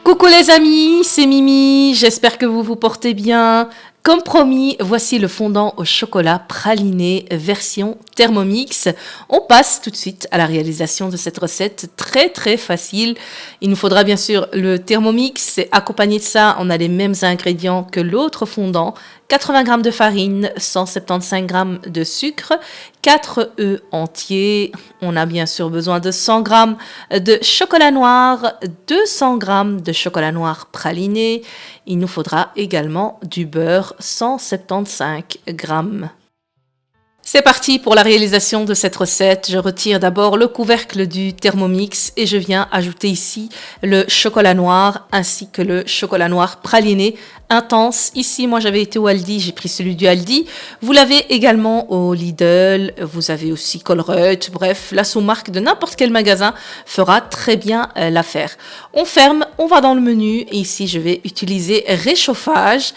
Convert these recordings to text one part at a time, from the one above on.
Coucou les amis, c'est Mimi, j'espère que vous vous portez bien. Comme promis, voici le fondant au chocolat praliné version Thermomix. On passe tout de suite à la réalisation de cette recette très facile. Il nous faudra bien sûr le Thermomix. Accompagné de ça, on a les mêmes ingrédients que l'autre fondant. 80 g de farine, 175 g de sucre, 4 œufs entiers. On a bien sûr besoin de 100 g de chocolat noir, 200 g de chocolat noir praliné. Il nous faudra également du beurre, 175 g. C'est parti pour la réalisation de cette recette. Je retire d'abord le couvercle du Thermomix et je viens ajouter ici le chocolat noir ainsi que le chocolat noir praliné intense. Ici, moi j'avais été au Aldi, j'ai pris celui du Aldi. Vous l'avez également au Lidl, vous avez aussi Colruyt. Bref, la sous-marque de n'importe quel magasin fera très bien l'affaire. On ferme, on va dans le menu et ici je vais utiliser réchauffage.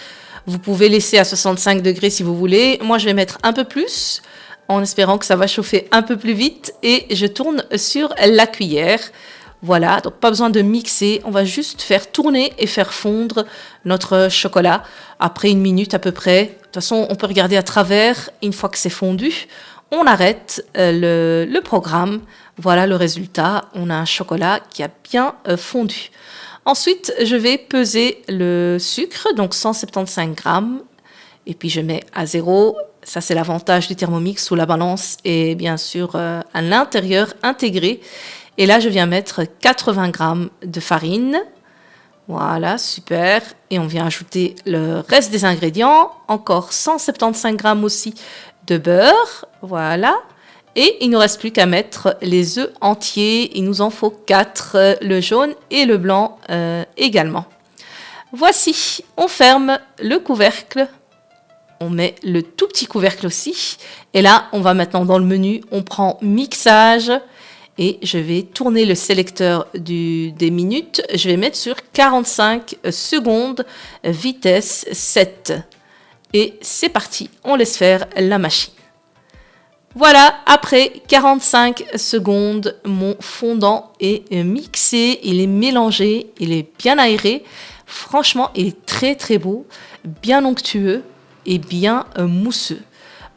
Vous pouvez laisser à 65 degrés si vous voulez. Moi, je vais mettre un peu plus en espérant que ça va chauffer un peu plus vite. Et je tourne sur la cuillère. Voilà, donc pas besoin de mixer. On va juste faire tourner et faire fondre notre chocolat après 1 minute à peu près. De toute façon, on peut regarder à travers. Une fois que c'est fondu, on arrête le programme. Voilà le résultat. On a un chocolat qui a bien fondu. Ensuite, je vais peser le sucre, donc 175 g. Et puis, je mets à 0. Ça, c'est l'avantage du Thermomix où la balance est bien sûr à l'intérieur intégrée. Et là, je viens mettre 80 g de farine. Voilà, super. Et on vient ajouter le reste des ingrédients. Encore 175 g aussi de beurre. Voilà. Et il ne nous reste plus qu'à mettre les œufs entiers. Il nous en faut 4, le jaune et le blanc également. Voici, on ferme le couvercle. On met le tout petit couvercle aussi. Et là, on va maintenant dans le menu. On prend mixage. Et je vais tourner le sélecteur des minutes. Je vais mettre sur 45 secondes, vitesse 7. Et c'est parti, on laisse faire la machine. Voilà, après 45 secondes, mon fondant est mixé, il est mélangé, il est bien aéré. Franchement, il est très beau, bien onctueux et bien mousseux.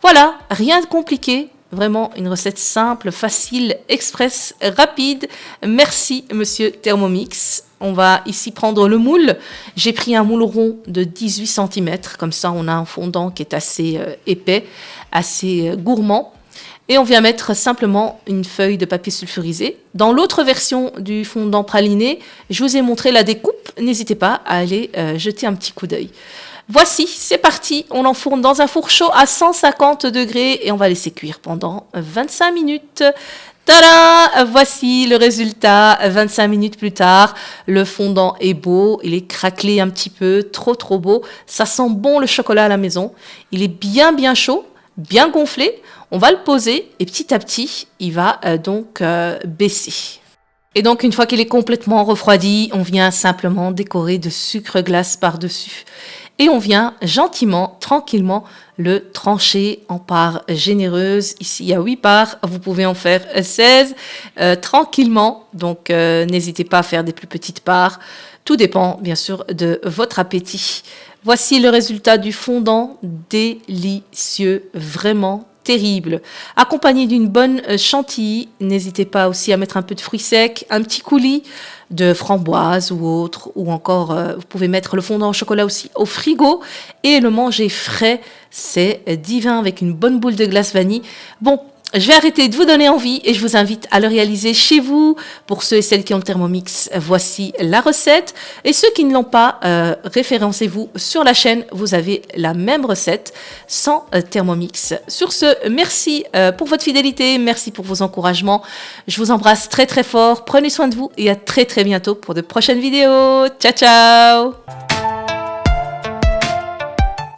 Voilà, rien de compliqué, vraiment une recette simple, facile, express, rapide. Merci monsieur Thermomix. On va ici prendre le moule. J'ai pris un moule rond de 18 cm, comme ça on a un fondant qui est assez épais, assez gourmand. Et on vient mettre simplement une feuille de papier sulfurisé. Dans l'autre version du fondant praliné, je vous ai montré la découpe. N'hésitez pas à aller jeter un petit coup d'œil. Voici, c'est parti. On l'enfourne dans un four chaud à 150 degrés et on va laisser cuire pendant 25 minutes. Tada! Voici le résultat 25 minutes plus tard. Le fondant est beau, il est craquelé un petit peu, trop beau. Ça sent bon le chocolat à la maison. Il est bien chaud, bien gonflé. On va le poser et petit à petit, il va donc baisser. Et donc, une fois qu'il est complètement refroidi, on vient simplement décorer de sucre glace par-dessus. Et on vient gentiment, tranquillement, le trancher en parts généreuses. Ici, il y a 8 parts. Vous pouvez en faire 16 tranquillement. Donc, n'hésitez pas à faire des plus petites parts. Tout dépend, bien sûr, de votre appétit. Voici le résultat du fondant délicieux, vraiment terrible. Accompagné d'une bonne chantilly, n'hésitez pas aussi à mettre un peu de fruits secs, un petit coulis de framboise ou autre, ou encore vous pouvez mettre le fondant au chocolat aussi au frigo et le manger frais, c'est divin avec une bonne boule de glace vanille. Bon, je vais arrêter de vous donner envie et je vous invite à le réaliser chez vous. Pour ceux et celles qui ont le Thermomix, voici la recette. Et ceux qui ne l'ont pas, référencez-vous sur la chaîne. Vous avez la même recette sans Thermomix. Sur ce, merci pour votre fidélité. Merci pour vos encouragements. Je vous embrasse très fort. Prenez soin de vous et à très bientôt pour de prochaines vidéos. Ciao!